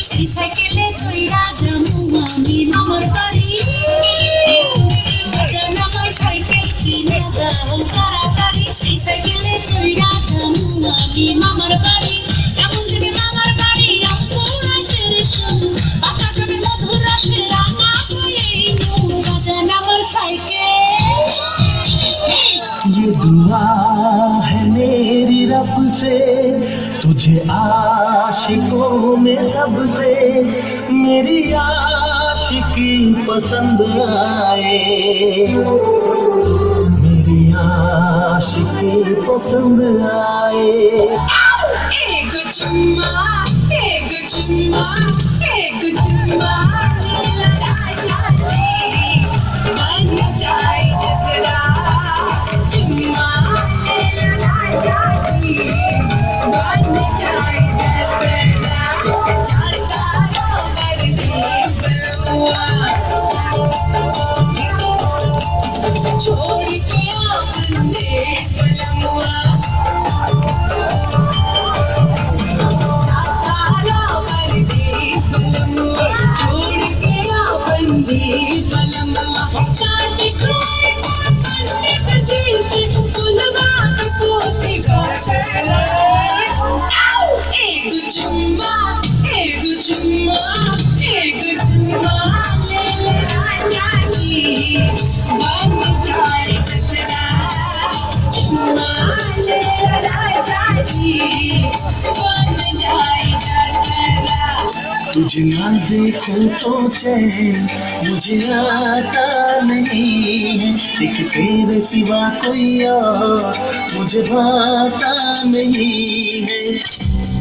সেই সাইকেলে চইরা যামু আমি মামার বাড়ি জান আমার সাইকেল কিনে দাও তাড়াতাড়ি সেই সাইকেলে চইরা যামু আমি মামার বাড়ি এমন দিনে মামার বাড়ি আমতো রাতের শুরু বাতাসে মধুর রসে রাঙা হয়ে বাজান আমার সাইকেল ये दुआ है मेरी रब से तुझे आशिकों में सबसे मेरी आशिकी पसंद आए मेरी आशिकी पसंद आए एक चुम्मा एक चुम्मा एक चुम्मा लगा तेरी मन जाए जसरा चुम्मा लगा तेरी मन जाए जसरा चाहता कर दे बलुआ छोड़ के अपने बलुआ तुझे ना देखूं तो चैन मुझे आता नहीं है एक तेरे सिवा कोई और मुझे भाता नहीं है